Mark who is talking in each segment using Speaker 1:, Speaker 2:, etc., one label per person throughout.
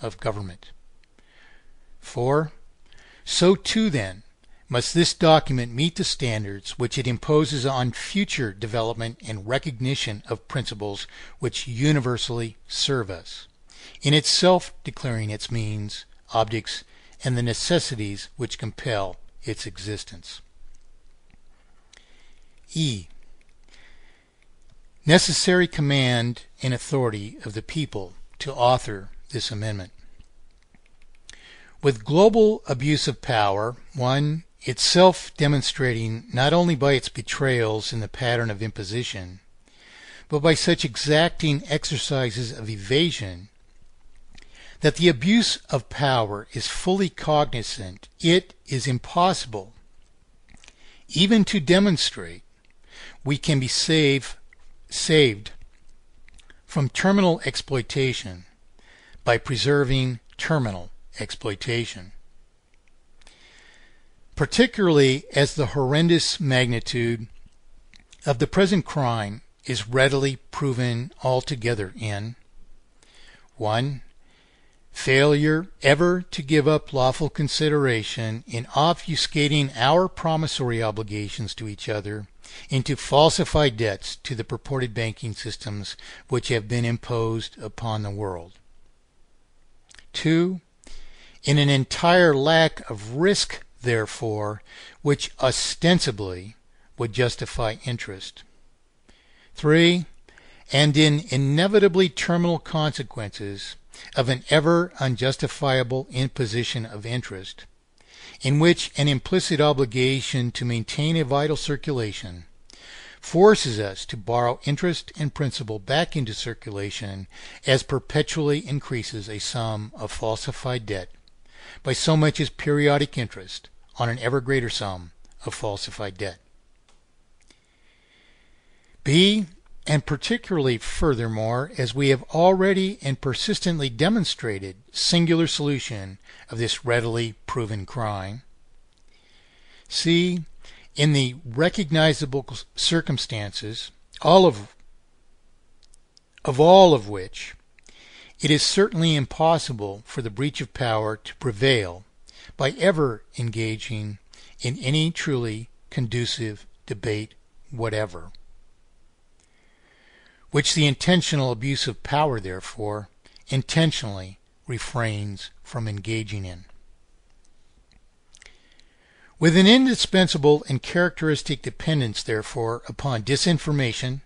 Speaker 1: of government. 4. So too then must this document meet the standards which it imposes on future development and recognition of principles which universally serve us, in itself declaring its means, objects, and the necessities which compel its existence. E. Necessary command and authority of the people to author this amendment. With global abuse of power, 1. Itself demonstrating not only by its betrayals in the pattern of imposition, but by such exacting exercises of evasion, that the abuse of power is fully cognizant, it is impossible even to demonstrate we can be saved from terminal exploitation by preserving terminal exploitation. Particularly as the horrendous magnitude of the present crime is readily proven altogether in 1. Failure ever to give up lawful consideration in obfuscating our promissory obligations to each other into falsified debts to the purported banking systems which have been imposed upon the world. 2. In an entire lack of risk, therefore, which ostensibly would justify interest. 3. And in inevitably terminal consequences of an ever unjustifiable imposition of interest, in which an implicit obligation to maintain a vital circulation forces us to borrow interest and principal back into circulation as perpetually increases a sum of falsified debt by so much as periodic interest on an ever greater sum of falsified debt. B. And particularly furthermore, as we have already and persistently demonstrated singular solution of this readily proven crime. C. In the recognizable circumstances, all of which it is certainly impossible for the breach of power to prevail by ever engaging in any truly conducive debate whatever, which the intentional abuse of power, therefore, intentionally refrains from engaging in. With an indispensable and characteristic dependence, therefore, upon disinformation,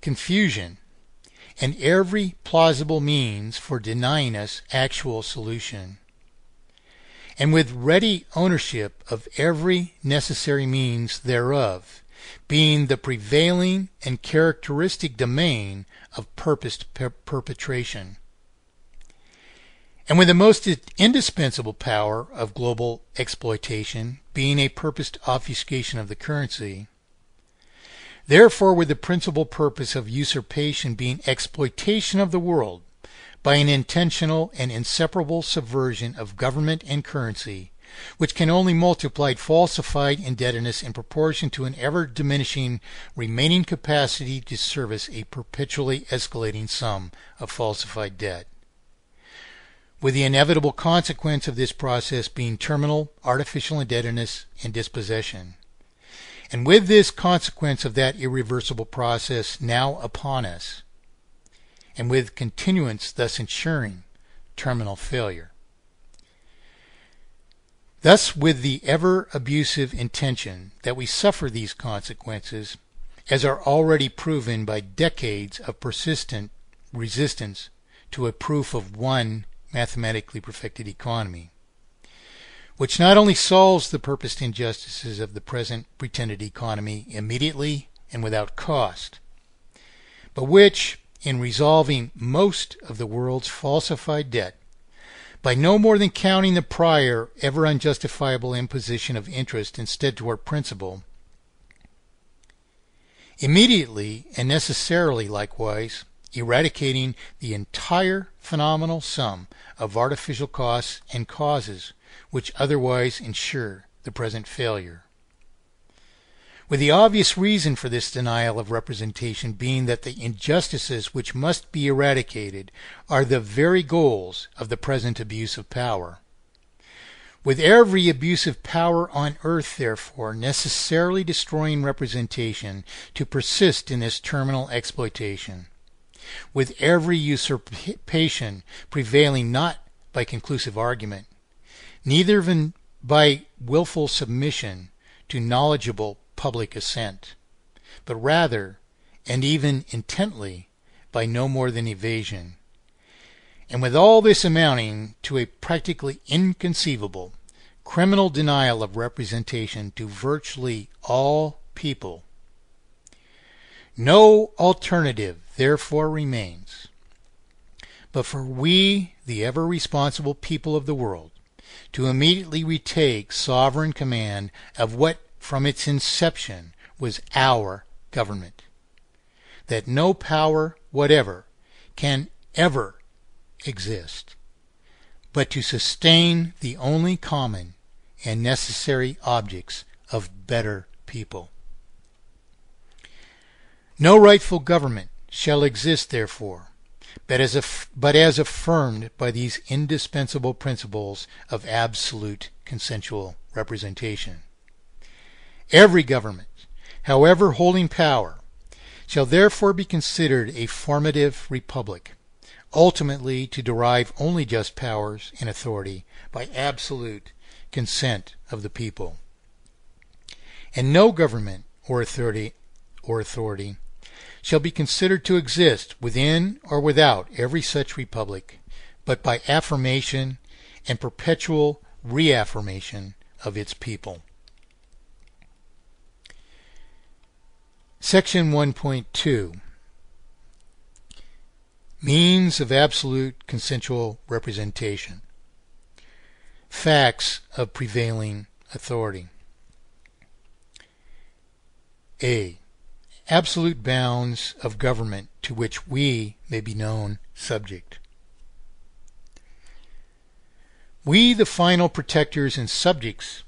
Speaker 1: confusion, and every plausible means for denying us actual solution, and with ready ownership of every necessary means thereof, being the prevailing and characteristic domain of purposed perpetration, and with the most indispensable power of global exploitation being a purposed obfuscation of the currency, therefore with the principal purpose of usurpation being exploitation of the world by an intentional and inseparable subversion of government and currency, which can only multiply falsified indebtedness in proportion to an ever-diminishing remaining capacity to service a perpetually escalating sum of falsified debt, with the inevitable consequence of this process being terminal artificial indebtedness and dispossession, and with this consequence of that irreversible process now upon us, and with continuance thus ensuring terminal failure. Thus, with the ever-abusive intention that we suffer these consequences, as are already proven by decades of persistent resistance to a proof of one mathematically perfected economy, which not only solves the purposed injustices of the present pretended economy immediately and without cost, but which, in resolving most of the world's falsified debt, by no more than counting the prior ever unjustifiable imposition of interest instead to our principal, immediately and necessarily likewise eradicating the entire phenomenal sum of artificial costs and causes which otherwise ensure the present failure, with the obvious reason for this denial of representation being that the injustices which must be eradicated are the very goals of the present abuse of power. With every abuse of power on earth, therefore, necessarily destroying representation to persist in this terminal exploitation, with every usurpation prevailing not by conclusive argument, neither even by willful submission to knowledgeable public assent, but rather, and even intently, by no more than evasion, and with all this amounting to a practically inconceivable criminal denial of representation to virtually all people. No alternative therefore remains but for we, the ever responsible people of the world, to immediately retake sovereign command of what from its inception was our government, that no power whatever can ever exist but to sustain the only common and necessary objects of better people. No rightful government shall exist, therefore, but as affirmed by these indispensable principles of absolute consensual representation. Every government, however holding power, shall therefore be considered a formative republic, ultimately to derive only just powers and authority by absolute consent of the people. And no government or authority shall be considered to exist within or without every such republic, but by affirmation and perpetual reaffirmation of its people. Section 1.2 Means of Absolute Consensual Representation. Facts of Prevailing Authority. A. Absolute bounds of government to which we may be known subject. We, the final protectors and subjects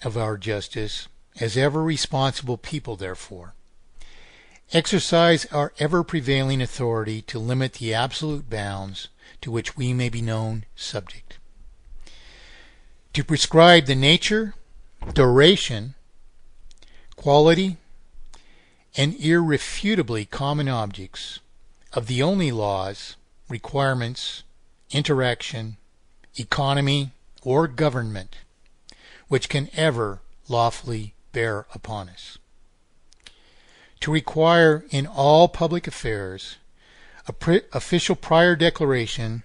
Speaker 1: of our justice, as ever responsible people, therefore, exercise our ever prevailing authority to limit the absolute bounds to which we may be known subject, to prescribe the nature, duration, quality, and irrefutably common objects of the only laws, requirements, interaction, economy, or government which can ever lawfully bear upon us. To require in all public affairs official prior declaration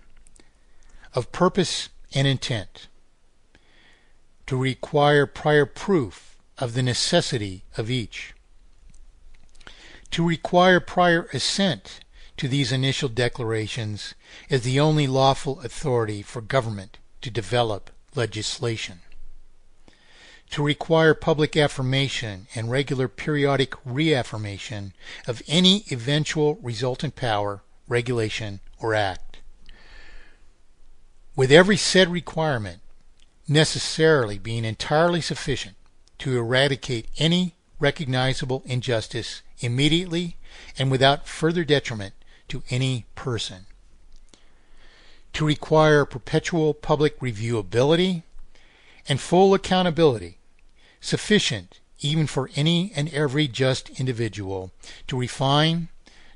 Speaker 1: of purpose and intent. To require prior proof of the necessity of each. To require prior assent to these initial declarations as the only lawful authority for government to develop legislation. To require public affirmation and regular periodic reaffirmation of any eventual resultant power, regulation, or act, with every said requirement necessarily being entirely sufficient to eradicate any recognizable injustice immediately and without further detriment to any person. To require perpetual public reviewability and full accountability, sufficient even for any and every just individual to refine,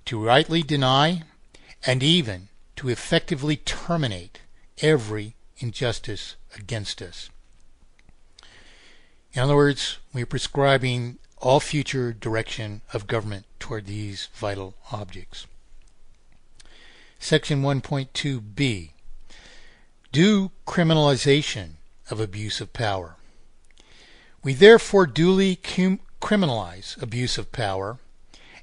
Speaker 1: to rightly deny, and even to effectively terminate every injustice against us. In other words, we are prescribing all future direction of government toward these vital objects. Section 1.2b Due criminalization of abuse of power. We therefore duly criminalize abuse of power,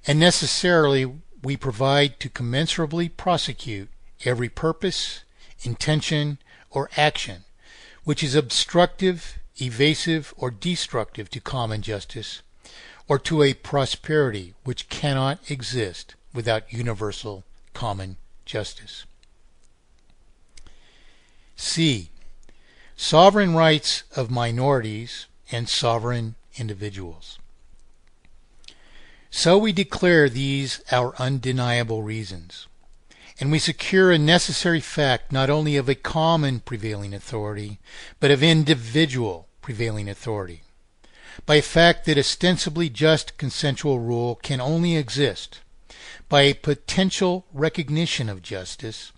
Speaker 1: and necessarily we provide to commensurably prosecute every purpose, intention, or action which is obstructive, evasive, or destructive to common justice, or to a prosperity which cannot exist without universal common justice. C. Sovereign rights of minorities and sovereign individuals. So we declare these our undeniable reasons, and we secure a necessary fact not only of a common prevailing authority, but of individual prevailing authority, by a fact that ostensibly just consensual rule can only exist, by a potential recognition of justice,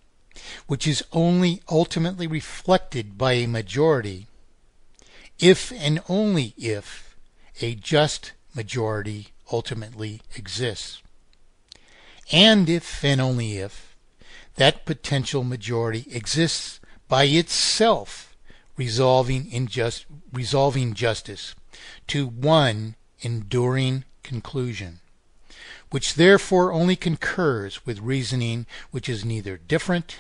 Speaker 1: which is only ultimately reflected by a majority, if and only if a just majority ultimately exists, and if and only if that potential majority exists by itself, resolving justice to one enduring conclusion, which therefore only concurs with reasoning which is neither different,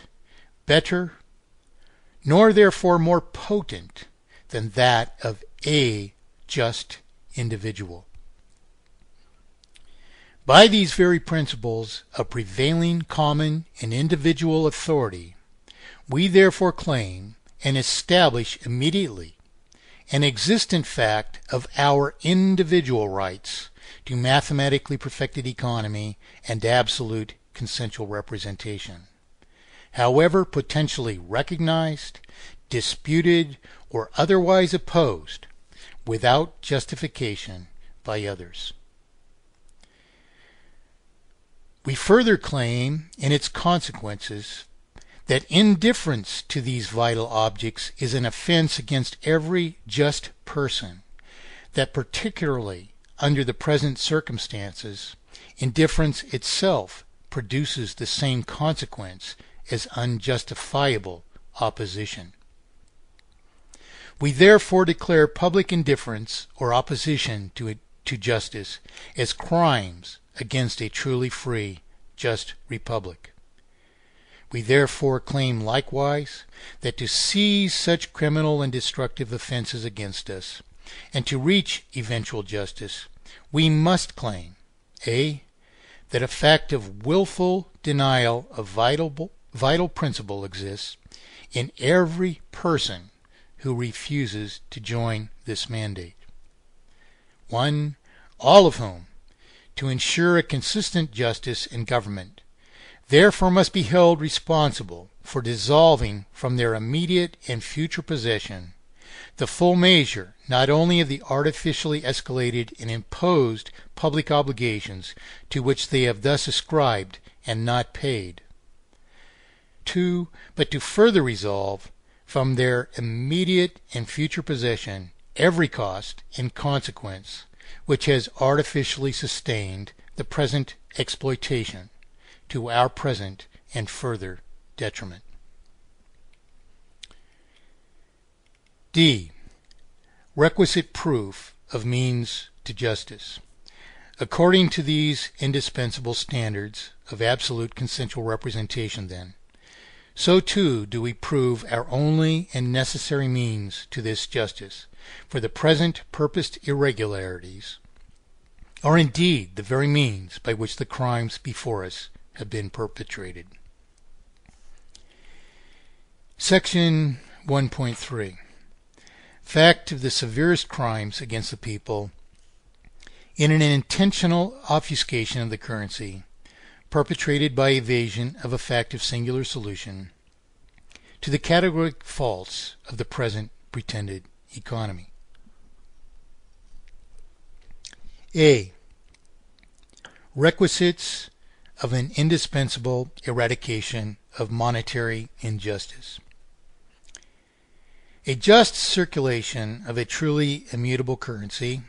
Speaker 1: better, nor therefore more potent than that of a just individual. By these very principles of prevailing common and individual authority, we therefore claim and establish immediately an existent fact of our individual rights to mathematically perfected economy and absolute consensual representation, however potentially recognized, disputed, or otherwise opposed, without justification by others. We further claim, in its consequences, that indifference to these vital objects is an offense against every just person, that particularly under the present circumstances, indifference itself produces the same consequence as unjustifiable opposition. We therefore declare public indifference or opposition to justice as crimes against a truly free, just republic. We therefore claim likewise that to seize such criminal and destructive offenses against us, and to reach eventual justice, we must claim a. that a fact of willful denial of vital principle exists in every person who refuses to join this mandate. 1. All of whom, to ensure a consistent justice in government, therefore must be held responsible for dissolving from their immediate and future possession the full measure not only of the artificially escalated and imposed public obligations to which they have thus ascribed and not paid. 2. But to further resolve from their immediate and future possession every cost and consequence which has artificially sustained the present exploitation to our present and further detriment. D. Requisite proof of means to justice. According to these indispensable standards of absolute consensual representation, then, so too do we prove our only and necessary means to this justice, for the present purposed irregularities are indeed the very means by which the crimes before us have been perpetrated. Section 1.3. Fact of the severest crimes against the people in an intentional obfuscation of the currency, perpetrated by evasion of a fact of singular solution to the categoric faults of the present pretended economy. A. Requisites of an indispensable eradication of monetary injustice. A just circulation of a truly immutable currency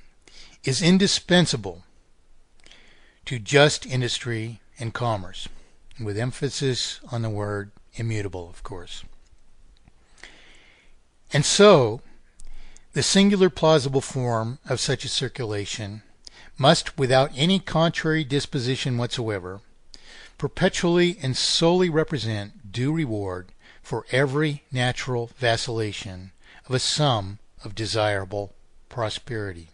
Speaker 1: is indispensable to just industry and commerce, with emphasis on the word immutable, of course. And so, the singular plausible form of such a circulation must, without any contrary disposition whatsoever, perpetually and solely represent due reward for every natural vacillation of a sum of desirable prosperity.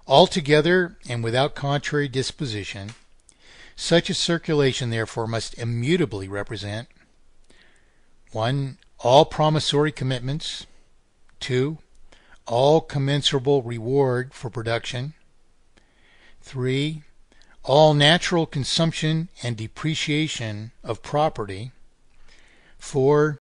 Speaker 1: Altogether and without contrary disposition, such a circulation therefore must immutably represent 1. All promissory commitments, 2. All commensurable reward for production, 3. All natural consumption and depreciation of property. 4.